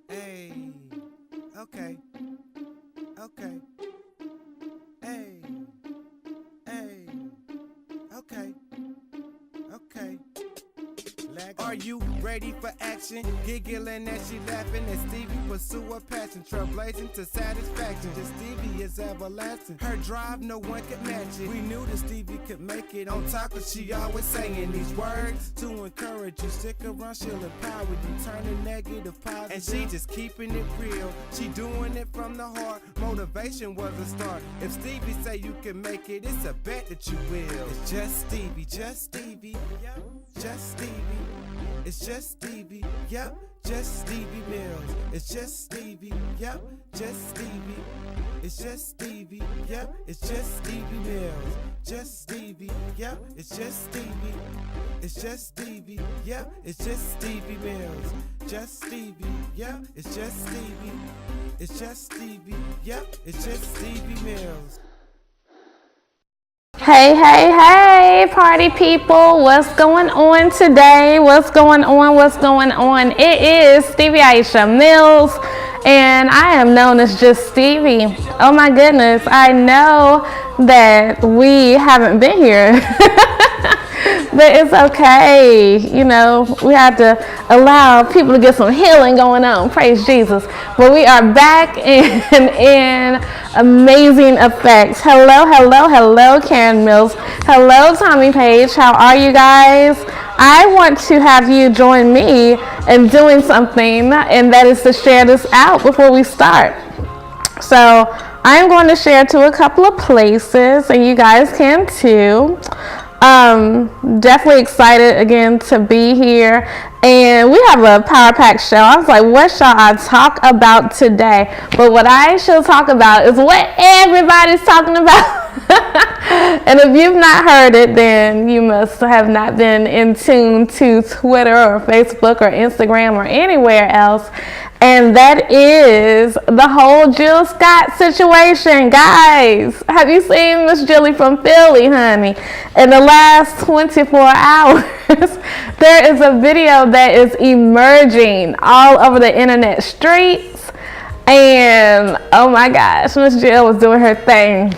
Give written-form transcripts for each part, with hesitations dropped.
Hey, okay, okay, hey, hey, okay, okay. Are you ready for action? Giggling as she laughing as Stevie pursue her passion, trailblazing to satisfaction. Just Stevie is everlasting. Her drive, no one could match it. We knew that Stevie could make it. On top of she always saying these words to encourage you. Stick around, she'll empower you, turning negative positive. And she just keeping it real. She doing it from the heart. Motivation was a start. If Stevie say you can make it, it's a bet that you will. It's just Stevie, just Stevie, just Stevie. It's just Stevie, yep, just Stevie Mills. It's just Stevie, yep, just Stevie. It's just Stevie, yep, it's just Stevie Mills. Just Stevie, yep, it's just Stevie. It's just Stevie, yep, it's just Stevie Mills. Just Stevie, yep, it's just Stevie. It's just Stevie, yep, it's just Stevie Mills. Hey, hey, hey, party people. What's going on today? What's going on? What's going on? It is Stevii Mills, and I am known as Just Stevie. Oh my goodness, I know that we haven't been here, but it's okay. You know, we have to allow people to get some healing going on. Praise Jesus. But we are back in amazing effects. Hello, hello, hello, Karen Mills. Hello, Tommy Page. How are you guys? I want to have you join me in doing something, and that is to share this out before we start. So I'm going to share to a couple of places, and you guys can too. Definitely excited again to be here, and we have a power pack show. I was like, what shall I talk about today? But what I shall talk about is what everybody's talking about. And if you've not heard it, then you must have not been in tune to Twitter or Facebook or Instagram or anywhere else. And that is the whole Jill Scott situation. Guys, have you seen Miss Jilly from Philly, honey? In the last 24 hours, there is a video that is emerging all over the internet streets. And oh my gosh, Miss Jill was doing her thing.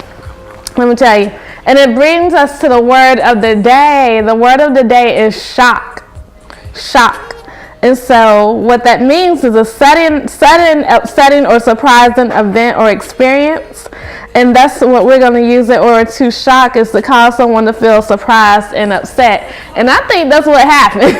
Let me tell you. And it brings us to the word of the day. The word of the day is shock. Shock. And so what that means is a sudden, upsetting, or surprising event or experience. And that's what we're going to use it, or to shock, is to cause someone to feel surprised and upset. And I think that's what happened.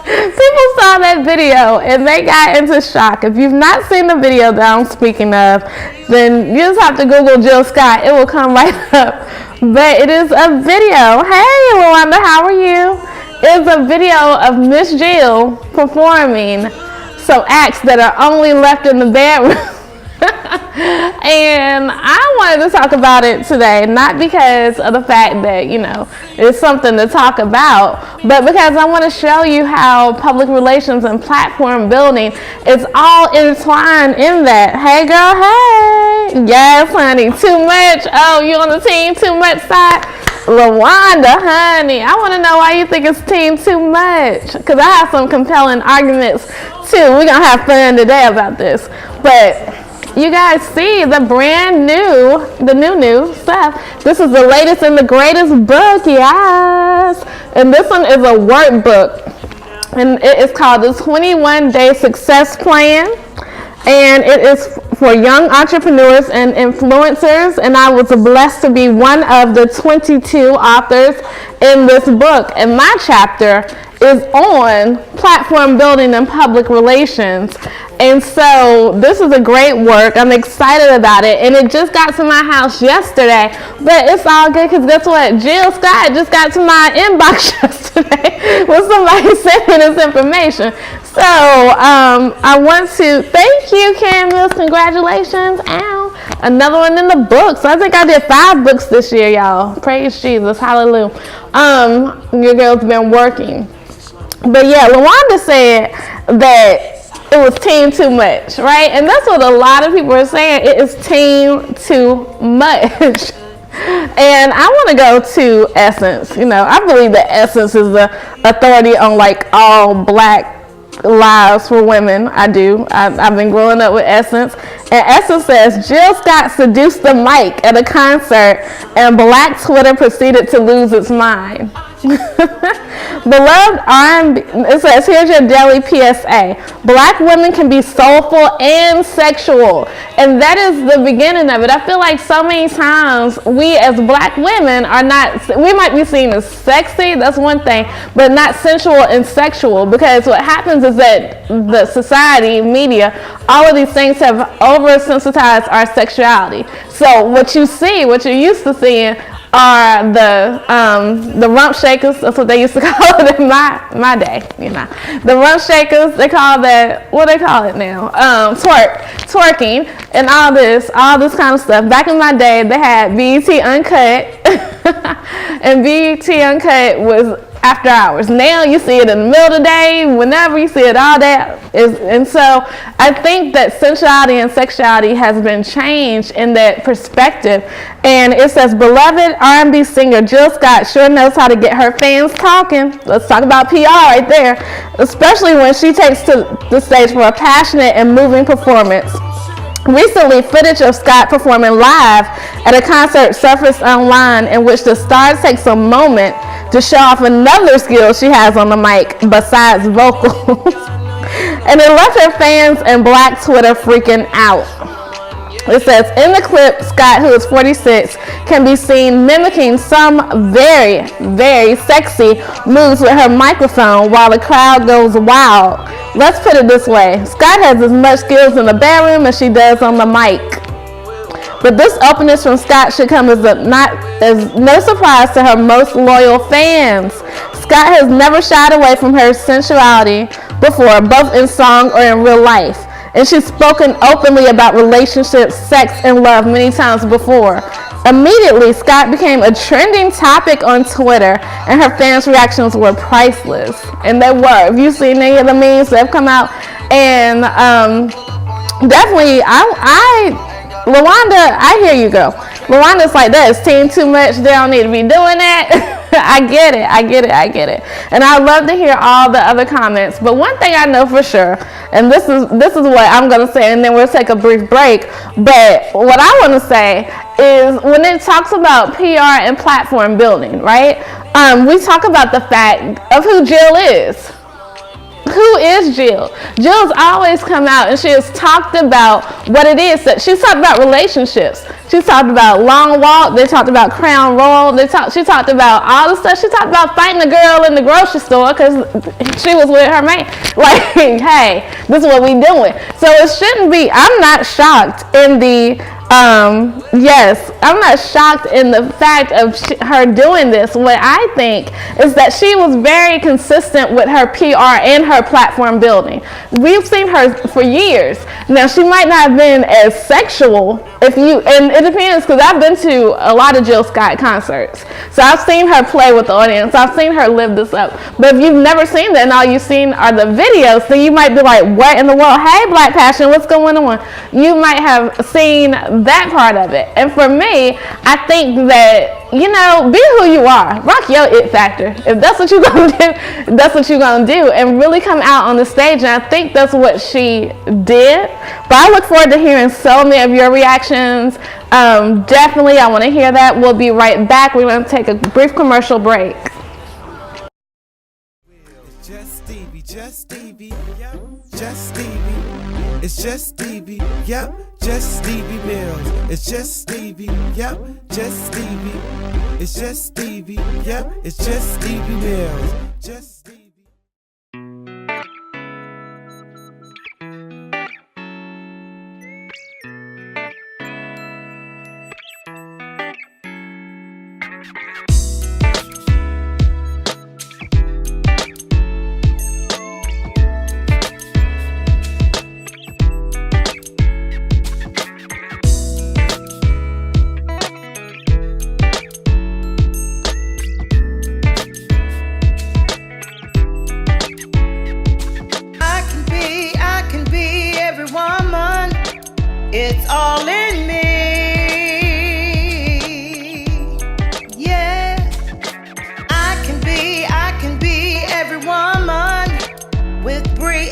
People saw that video and they got into shock. If you've not seen the video that I'm speaking of, then you just have to Google Jill Scott. It will come right up. But it is a video. Hey, Luanda, how are you? It's a video of Miss Jill performing some acts that are only left in the bedroom. And I wanted to talk about it today, not because of the fact that, you know, it's something to talk about, but because I want to show you how public relations and platform building is all intertwined in that. Hey girl, hey. Yes, honey, too much. Oh, you on the team too much side? LaWanda, honey, I want to know why you think it's team too much, because I have some compelling arguments too. We're going to have fun today about this. But you guys see the brand new, the new stuff. This is the latest and the greatest book, yes. And this one is a workbook, and it is called the 21-Day Success Plan. And it is for young entrepreneurs and influencers, and I was blessed to be one of the 22 authors in this book. And my chapter is on platform building and public relations. And so this is a great work. I'm excited about it, and it just got to my house yesterday, but it's all good, because guess what? Jill Scott just got to my inbox yesterday with somebody sending this information. So I want to thank you, Karen Mills. Congratulations. Ow. Another one in the books. I think I did 5 books this year, y'all. Praise Jesus. Hallelujah. Your girl's been working. But yeah, LaWanda said that it was team too much, right? And that's what a lot of people are saying. It is team too much. And I want to go to Essence. You know, I believe that Essence is the authority on like all black lives for women. I do. I've been growing up with Essence. And Essence says, Jill Scott seduced the mic at a concert and Black Twitter proceeded to lose its mind. Beloved R&B, it says, here's your daily PSA. Black women can be soulful and sexual. And that is the beginning of it. I feel like so many times we as Black women are not, we might be seen as sexy, that's one thing, but not sensual and sexual, because what happens is that the society, media, all of these things have oversensitized our sexuality. So what you see, what you're used to seeing, are the rump shakers. That's what they used to call it in my day, you know. The rump shakers, they call that, what they call it now? Twerking, and all this kind of stuff. Back in my day, they had BET Uncut, and BET Uncut was after hours. Now you see it in the middle of the day, whenever you see it, all that is. And so I think that sensuality and sexuality has been changed in that perspective. And it says, beloved R&B singer Jill Scott sure knows how to get her fans talking. Let's talk about PR right there, especially when she takes to the stage for a passionate and moving performance. Recently, footage of Scott performing live at a concert surfaced online in which the star takes a moment to show off another skill she has on the mic besides vocals. And it left her fans and Black Twitter freaking out. It says, in the clip, Scott, who is 46, can be seen mimicking some very, very sexy moves with her microphone while the crowd goes wild. Let's put it this way. Scott has as much skills in the bedroom as she does on the mic. But this openness from Scott should come as no surprise to her most loyal fans. Scott has never shied away from her sensuality before, both in song or in real life. And she's spoken openly about relationships, sex, and love many times before. Immediately, Scott became a trending topic on Twitter, and her fans' reactions were priceless. And they were. If you've seen any of the memes that have come out, and definitely, LaWanda, I hear you, girl. LaWanda's like, that is team too much. They don't need to be doing that. I get it. And I love to hear all the other comments. But one thing I know for sure, and this is what I'm going to say, and then we'll take a brief break. But what I want to say is when it talks about PR and platform building, right? We talk about the fact of who Jill is. Who is Jill? Jill's always come out and she has talked about what it is. She's talked about relationships. She's talked about long walk. They talked about Crown Royal. She talked about all the stuff. She talked about fighting a girl in the grocery store because she was with her man. Like, hey, this is what we doing. So it shouldn't be. I'm not shocked in the I'm not shocked in the fact of her doing this. What I think is that she was very consistent with her PR and her platform building. We've seen her for years. Now, she might not have been as sexual, and it depends, because I've been to a lot of Jill Scott concerts. So I've seen her play with the audience. I've seen her live this up. But if you've never seen that and all you've seen are the videos, then you might be like, what in the world? Hey, Black Passion, what's going on? You might have seen that part of it. And for me, I think that, be who you are. Rock your it factor. If that's what you're going to do, that's what you're going to do. And really come out on the stage. And I think that's what she did. But I look forward to hearing so many of your reactions. Definitely, I want to hear that. We'll be right back. We're going to take a brief commercial break. Just Stevie, yep. Just Stevie, it's just Stevie, yep. Just Stevie Mills, it's just Stevie, yep. Just Stevie, it's just Stevie, yep. It's just Stevie Mills, just Stevie. It's all in me, yeah. I can be every woman with Brie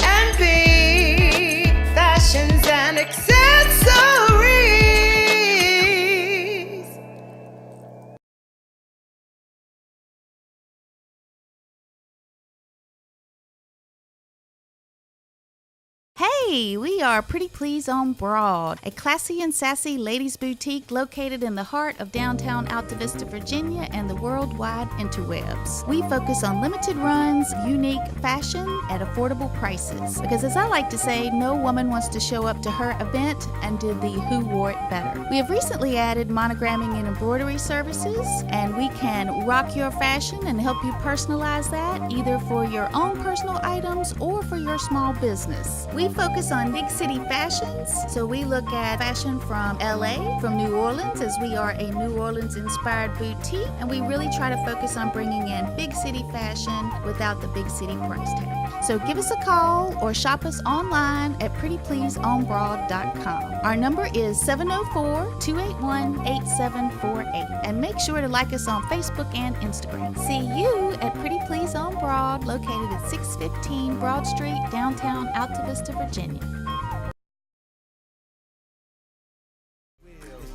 Hey, we are Pretty Please on Broad, a classy and sassy ladies' boutique located in the heart of downtown Alta Vista, Virginia, and the worldwide interwebs. We focus on limited runs, unique fashion at affordable prices. Because as I like to say, no woman wants to show up to her event and do the who wore it better. We have recently added monogramming and embroidery services, and we can rock your fashion and help you personalize that, either for your own personal items or for your small business. We focus on big city fashions, so we look at fashion from LA, from New Orleans, as we are a New Orleans inspired boutique, and we really try to focus on bringing in big city fashion without the big city price tag. So give us a call or shop us online at prettypleaseonbroad.com. Our number is 704-281-8748, and make sure to like us on Facebook and Instagram. See you at Pretty Please on Broad, located at 615 Broad Street, downtown Alta Vista, Virginia.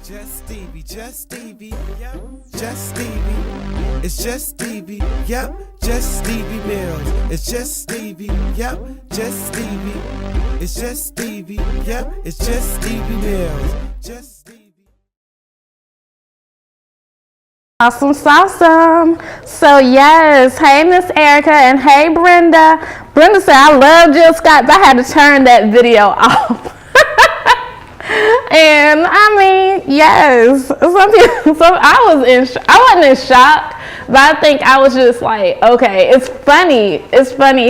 Just Stevie, Just Stevie, yep. Just Stevie, it's Just Stevie, yep. Just Stevie Mills, it's Just Stevie, yep. Just Stevie, it's Just Stevie, yep. It's Just Stevie Mills, Just Stevie. Awesome. So yes, hey Miss Erica and hey Brenda. Brenda said I love Jill Scott, but I had to turn that video off. And I mean, yes, I wasn't in shock, but I think I was just like, okay, it's funny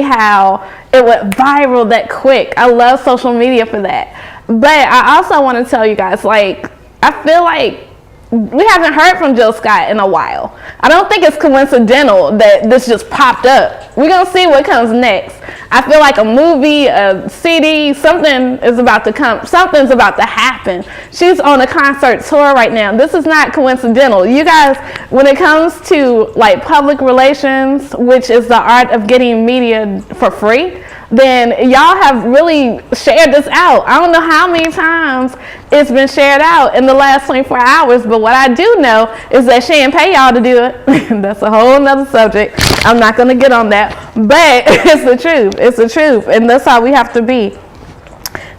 how it went viral that quick. I love social media for that. But I also want to tell you guys, like, I feel like we haven't heard from Jill Scott in a while. I don't think it's coincidental that this just popped up. We're going to see what comes next. I feel like a movie, a CD, something is about to come. Something's about to happen. She's on a concert tour right now. This is not coincidental. You guys, when it comes to like public relations, which is the art of getting media for free, then y'all have really shared this out. I don't know how many times it's been shared out in the last 24 hours, but what I do know is that she didn't pay y'all to do it. That's a whole nother subject. I'm not gonna get on that, but it's the truth. It's the truth, and that's how we have to be.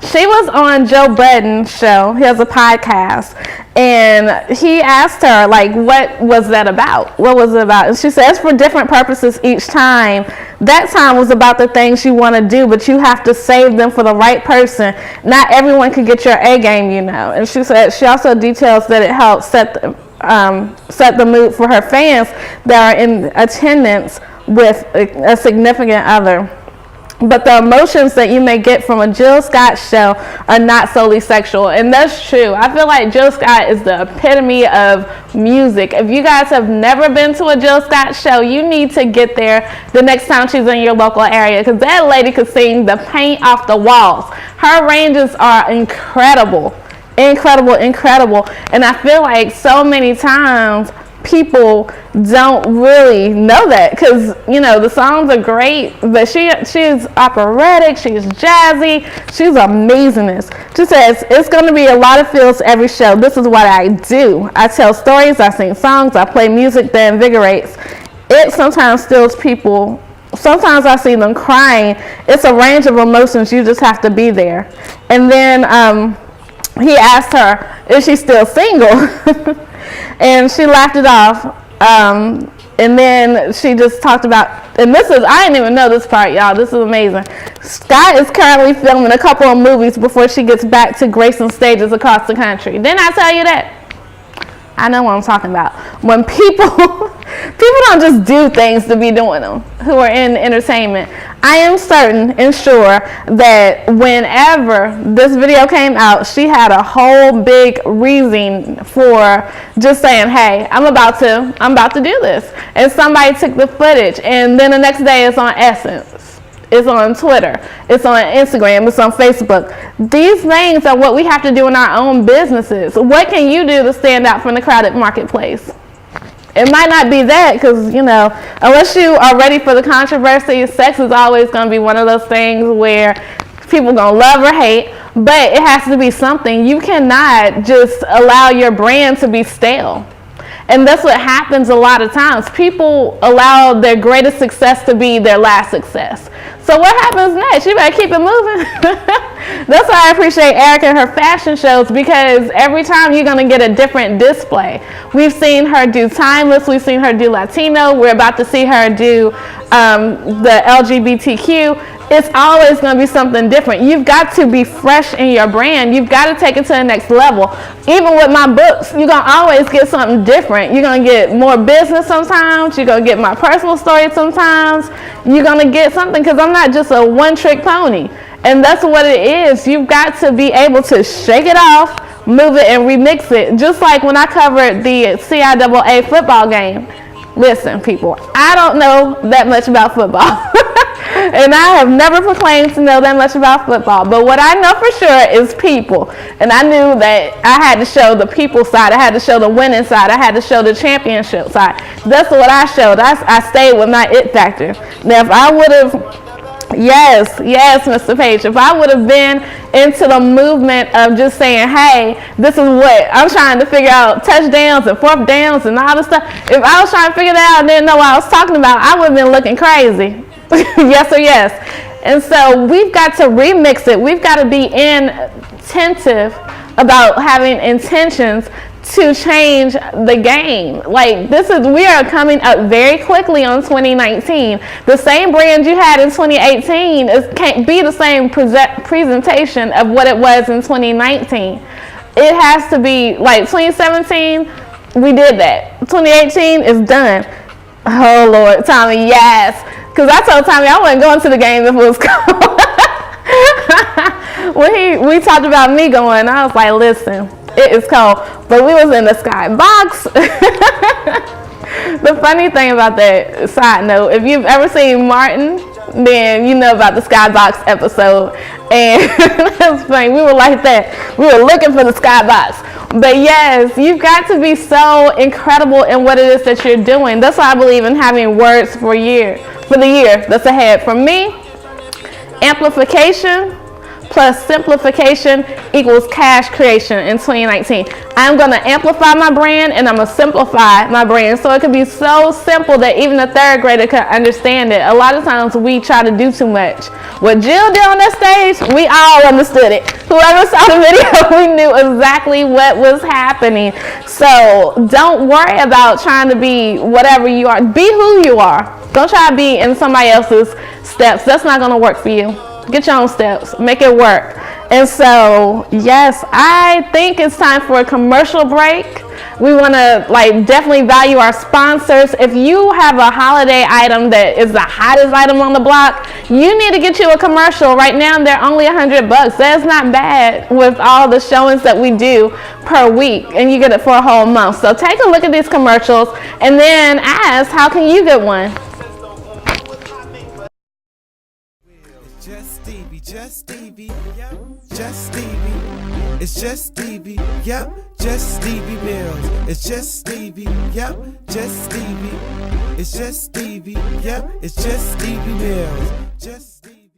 She was on Joe Budden's show. He has a podcast, and he asked her, like, what was that about? What was it about? And she says, for different purposes each time. That time was about the things you want to do, but you have to save them for the right person. Not everyone can get your A game, you know. And she said, she also details that it helps set the mood for her fans that are in attendance with a significant other. But the emotions that you may get from a Jill Scott show are not solely sexual. And that's true. I feel like Jill Scott is the epitome of music. If you guys have never been to a Jill Scott show, you need to get there the next time she's in your local area, because that lady could sing the paint off the walls. Her ranges are incredible. Incredible. And I feel like so many times people don't really know that, because you know the songs are great, but she's operatic, she's jazzy, she's amazingness. She says, it's going to be a lot of feels every show. This is what I do. I tell stories, I sing songs, I play music that invigorates. It sometimes stills people. Sometimes I see them crying. It's a range of emotions. You just have to be there. And then he asked her, is she still single? And she laughed it off. And then she just talked about, and this is, I didn't even know this part, y'all. This is amazing. Scott is currently filming a couple of movies before she gets back to gracing stages across the country. Didn't I tell you that? I know what I'm talking about. When people don't just do things to be doing them, who are in entertainment. I am certain and sure that whenever this video came out, she had a whole big reason for just saying, hey, I'm about to do this. And somebody took the footage, and then the next day it's on Essence. It's on Twitter. It's on Instagram. It's on Facebook. These things are what we have to do in our own businesses. What can you do to stand out from the crowded marketplace? It might not be that, because, you know, unless you are ready for the controversy, sex is always going to be one of those things where people are going to love or hate, but it has to be something. You cannot just allow your brand to be stale. And that's what happens a lot of times. People allow their greatest success to be their last success. So what happens next? You better keep it moving. That's why I appreciate Erica and her fashion shows, because every time you're going to get a different display. We've seen her do timeless. We've seen her do Latino. We're about to see her do the LGBTQ. It's always going to be something different. You've got to be fresh in your brand. You've got to take it to the next level. Even with my books, you're going to always get something different. You're going to get more business sometimes. You're going to get my personal story sometimes. You're going to get something, because I'm not just a one-trick pony. And that's what it is. You've got to be able to shake it off, move it, and remix it. Just like when I covered the CIAA football game. Listen, people, I don't know that much about football. And I have never proclaimed to know that much about football. But what I know for sure is people. And I knew that I had to show the people side. I had to show the winning side. I had to show the championship side. That's what I showed. I stayed with my it factor. Now, if I would have, yes, Mr. Page, if I would have been into the movement of just saying, hey, this is what I'm trying to figure out, touchdowns and fourth downs and all this stuff. If I was trying to figure that out and didn't know what I was talking about, I would have been looking crazy. Yes or yes. And so we've got to remix it. We've got to be attentive about having intentions to change the game. Like, we are coming up very quickly on 2019. The same brand you had in 2018 can't be the same presentation of what it was in 2019. It has to be like 2017, we did that. 2018 is done. Oh Lord, Tommy, yes. Because I told Tommy I wasn't going to the game if it was cold. When we talked about me going, I was like, listen, it is cold. But we was in the skybox. The funny thing about that, side note, if you've ever seen Martin, then you know about the skybox episode. And that's funny. We were like that. We were looking for the skybox. But yes, you've got to be so incredible in what it is that you're doing. That's why I believe in having words for the year that's ahead. For me, amplification plus simplification equals cash creation in 2019. I'm going to amplify my brand and I'm going to simplify my brand so it can be so simple that even a third grader can understand it. A lot of times we try to do too much. What Jill did on that stage, we all understood it. Whoever saw the video, we knew exactly what was happening. So don't worry about trying to be whatever you are. Be who you are. Don't try to be in somebody else's steps. That's not going to work for you. Get your own steps. Make it work. And so, yes, I think it's time for a commercial break. We want to definitely value our sponsors. If you have a holiday item that is the hottest item on the block, you need to get you a commercial. Right now, they're only $100. That's not bad with all the showings that we do per week, and you get it for a whole month. So take a look at these commercials and then ask, how can you get one? Just Stevie, yep, Just Stevie. It's Just Stevie, yep, Just Stevie Mills. It's Just Stevie, yep, Just Stevie. It's Just Stevie, yep, it's Just Stevie Mills. Just Stevie.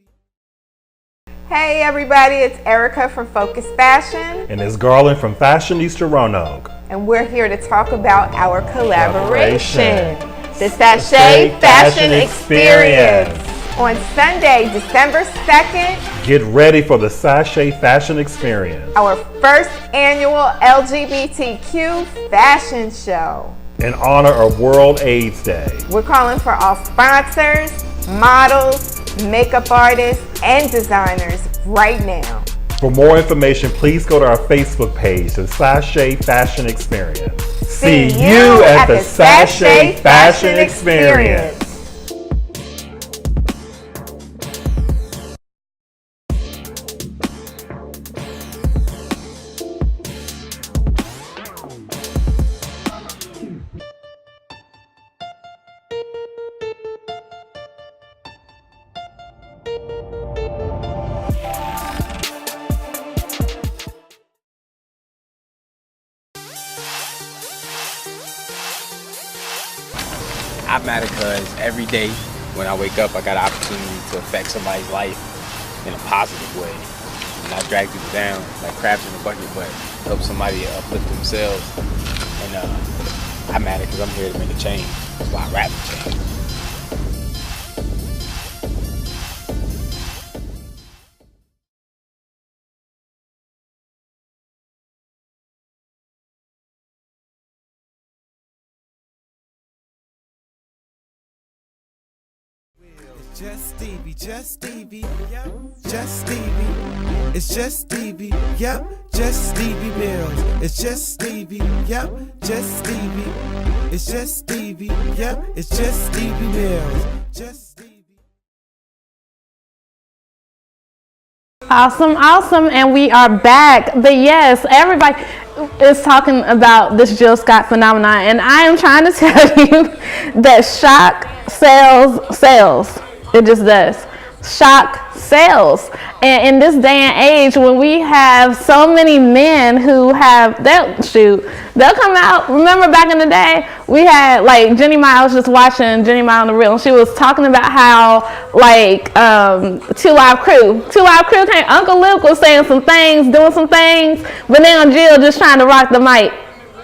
Hey everybody, it's Erica from Focus Fashion. And it's Garland from Fashionista Roanoke. And we're here to talk about our collaboration, the Sachet Fashion Experience. On Sunday, December 2nd, get ready for the Sachet Fashion Experience, our first annual LGBTQ fashion show. In honor of World AIDS Day. We're calling for all sponsors, models, makeup artists, and designers right now. For more information, please go to our Facebook page, the Sachet Fashion Experience. See you at the Sachet Fashion Experience. I matter because every day when I wake up, I got an opportunity to affect somebody's life in a positive way. And not drag people down like crabs in a bucket, but help somebody uplift themselves. And I matter because I'm here to make a change. That's why I rap for change. Just Stevie, Just Stevie, yep. Just Stevie, it's Just Stevie, yep. Just Stevie Mills, it's Just Stevie, yep. Just Stevie, it's Just Stevie, yep. It's Just Stevie Mills, Just Stevie. Awesome, awesome, and we are back. But yes, everybody is talking about this Jill Scott phenomenon, and I am trying to tell you that shock sells. It just does. Shock sells. And in this day and age, when we have so many men who have, they'll come out. Remember back in the day, we had like Jenny Miles, just watching Jenny Miles on the Reel, and she was talking about how like 2 Live Crew came, Uncle Luke was saying some things, doing some things, but now Jill just trying to rock the mic.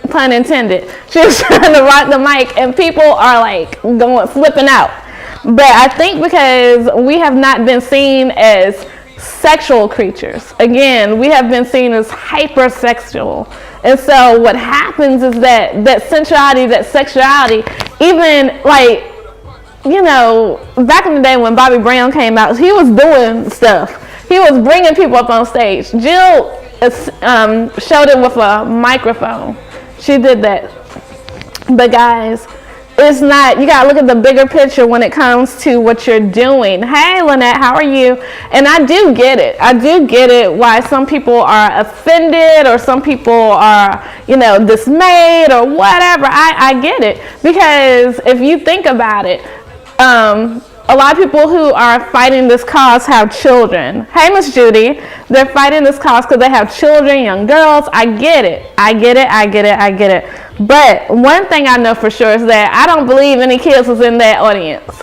Pun intended. She was trying to rock the mic, and people are like flipping out. But I think because we have not been seen as sexual creatures. Again, we have been seen as hypersexual. And so what happens is that sensuality, that sexuality, even like, you know, back in the day when Bobby Brown came out, he was doing stuff. He was bringing people up on stage. Jill showed it with a microphone. She did that. But guys, it's not, you gotta look at the bigger picture when it comes to what you're doing. Hey Lynette, how are you? And I do get it why some people are offended, or some people are, you know, dismayed or whatever. I get it, because if you think about it, a lot of people who are fighting this cause have children. Hey, Miss Judy, they're fighting this cause because they have children, young girls. I get it. But one thing I know for sure is that I don't believe any kids was in that audience.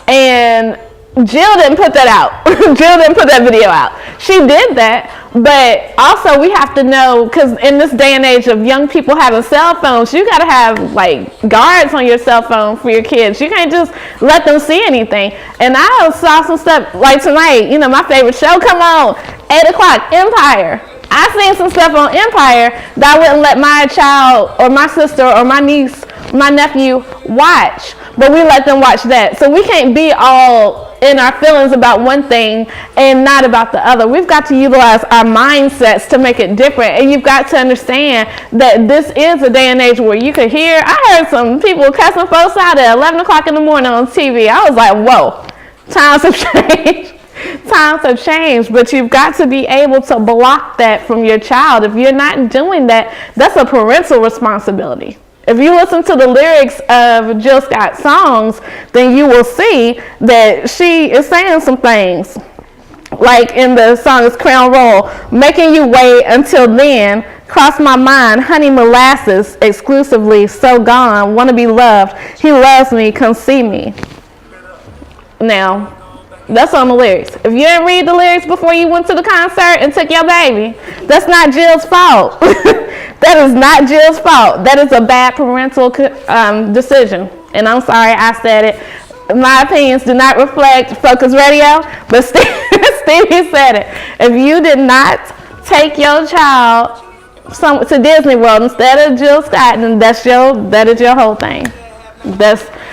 And Jill didn't put that out. Jill didn't put that video out. She did that, but also we have to know, because in this day and age of young people having cell phones, you got to have like guards on your cell phone for your kids. You can't just let them see anything. And I saw some stuff like tonight, you know, my favorite show, come on, 8 o'clock, Empire. I seen some stuff on Empire that I wouldn't let my child or my sister or my niece, my nephew watch, but we let them watch that. So we can't be all in our feelings about one thing and not about the other. We've got to utilize our mindsets to make it different. And you've got to understand that this is a day and age where you could hear, I heard some people cussing folks out at 11 o'clock in the morning on TV. I was like, whoa, times have changed. Times have changed, but you've got to be able to block that from your child. If you're not doing that, that's a parental responsibility. If you listen to the lyrics of Jill Scott's songs, then you will see that she is saying some things. Like in the song is Crown Roll, making you wait until then, cross my mind, honey molasses, exclusively, so gone, wanna be loved, he loves me, come see me. Now, that's on the lyrics. If you didn't read the lyrics before you went to the concert and took your baby, that's not Jill's fault. That is not Jill's fault. That is a bad parental decision. And I'm sorry I said it. My opinions do not reflect Focus Radio, but Stevie said it. If you did not take your child to Disney World instead of Jill Scott, then that is your whole thing.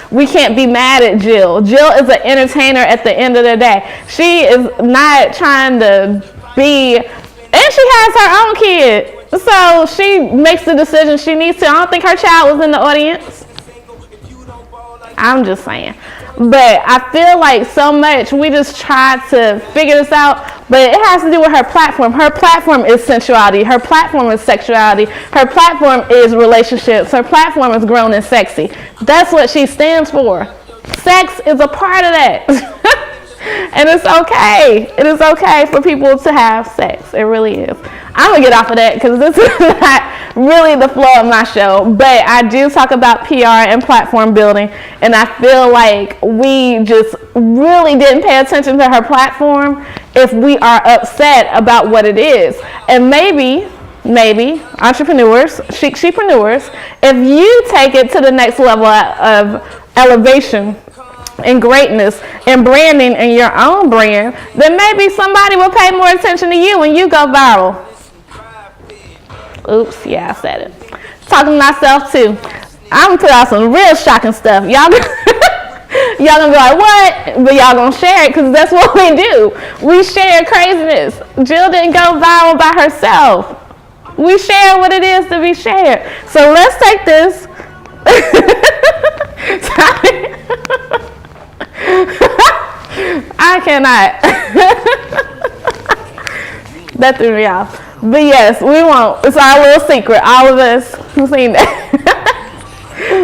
We can't be mad at Jill. Jill is an entertainer at the end of the day. She is not trying to be, and she has her own kid. So she makes the decision she needs to. I don't think her child was in the audience. I'm just saying. But I feel like so much we just try to figure this out, but it has to do with her platform. Her platform is sensuality. Her platform is sexuality. Her platform is relationships. Her platform is grown and sexy. That's what she stands for. Sex is a part of that. And it's okay. It is okay for people to have sex. It really is. I'm going to get off of that because this is not really the flow of my show. But I do talk about PR and platform building. And I feel like we just really didn't pay attention to her platform if we are upset about what it is. And maybe entrepreneurs, chic-preneurs, if you take it to the next level of elevation and greatness and branding and your own brand, then maybe somebody will pay more attention to you when you go viral. Oops, yeah, I said it. Talking to myself too. I'm gonna put out some real shocking stuff. Y'all Y'all gonna be like, what? But y'all gonna share it because that's what we do. We share craziness. Jill didn't go viral by herself. We share what it is to be shared. So let's take this. I cannot. That threw me off. But yes, we won't. It's our little secret. All of us who've seen that.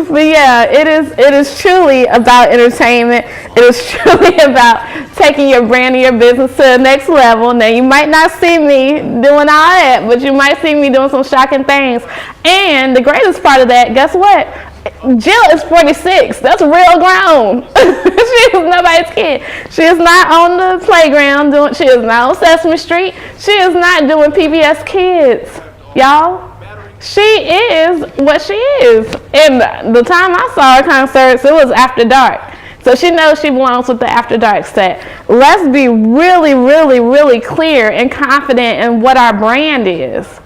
But yeah, it is truly about entertainment. It is truly about taking your brand and your business to the next level. Now, you might not see me doing all that, but you might see me doing some shocking things. And the greatest part of that, guess what? Jill is 46. That's real grown. She is nobody's kid. She is not on the playground doing. She is not on Sesame Street. She is not doing PBS Kids, y'all. She is what she is. And the time I saw her concerts, it was after dark. So she knows she belongs with the after dark set. Let's be really, really, really clear and confident in what our brand is.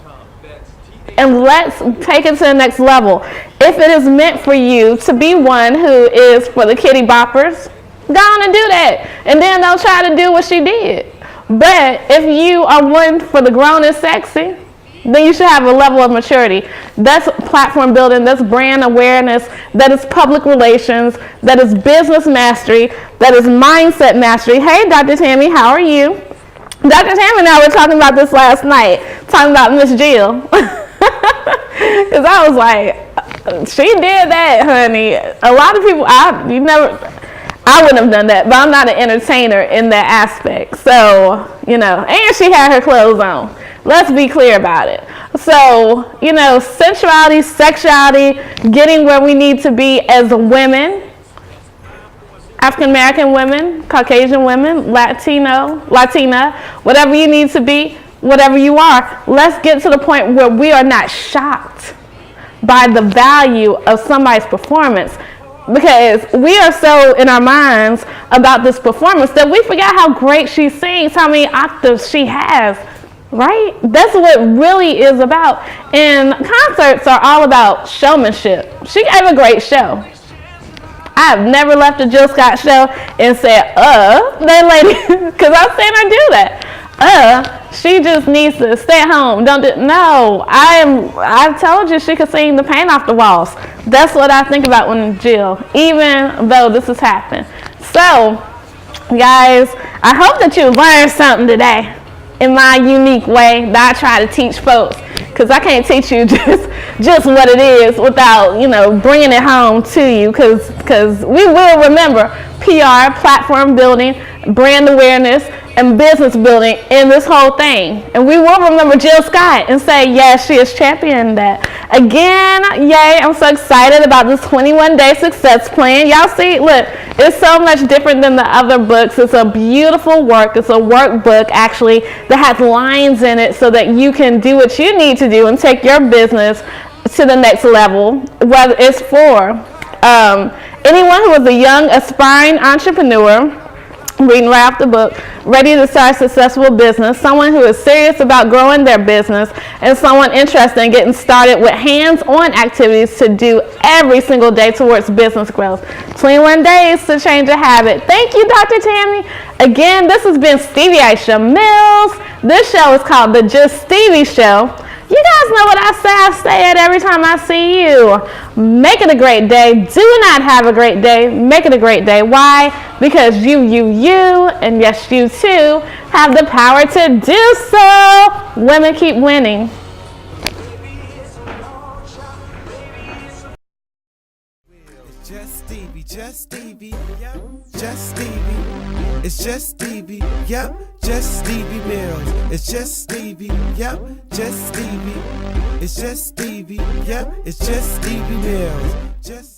And let's take it to the next level. If it is meant for you to be one who is for the kitty boppers, go on and do that. And then don't try to do what she did. But if you are one for the grown and sexy, then you should have a level of maturity. That's platform building, that's brand awareness, that is public relations, that is business mastery, that is mindset mastery. Hey, Dr. Tammy, how are you? Dr. Tammy and I were talking about this last night, talking about Miss Jill. Because I was like, she did that, honey. A lot of people, I wouldn't have done that, but I'm not an entertainer in that aspect. So, and she had her clothes on. Let's be clear about it. So, sensuality, sexuality, getting where we need to be as women, African American women, Caucasian women, Latina, whatever you need to be, whatever you are, let's get to the point where we are not shocked by the value of somebody's performance. Because we are so in our minds about this performance that we forgot how great she sings, how many octaves she has, right? That's what it really is about. And concerts are all about showmanship. She gave a great show. I have never left a Jill Scott show and said, that lady, because I've seen her do that. She just needs to stay at home. No, I told you she could sing the paint off the walls. That's what I think about when Jill, even though this has happened. So, guys, I hope that you learned something today in my unique way that I try to teach folks. Because I can't teach you just what it is without, bringing it home to you. Because we will remember PR, platform building, brand awareness, and business building in this whole thing. And we will remember Jill Scott and say, yes, she is championing that. Again, yay, I'm so excited about this 21-day success plan. Y'all see, look, it's so much different than the other books. It's a beautiful work. It's a workbook, actually, that has lines in it so that you can do what you need to do and take your business to the next level, whether it's for anyone who is a young, aspiring entrepreneur, reading right off the book, ready to start a successful business, someone who is serious about growing their business, and someone interested in getting started with hands-on activities to do every single day towards business growth. 21 days to change a habit. Thank you, Dr. Tammy. Again, this has been Stevie Mills. This show is called the Just Stevie Show. You guys know what I say it every time I see you. Make it a great day. Do not have a great day. Make it a great day. Why? Because you, and yes, you too, have the power to do so. Women keep winning. Just Stevie, yep, Just Stevie. It's Just Stevie, yep, Just Stevie Mills. It's Just Stevie, yep, Just Stevie. It's Just Stevie, yep, it's Just Stevie Mills. Just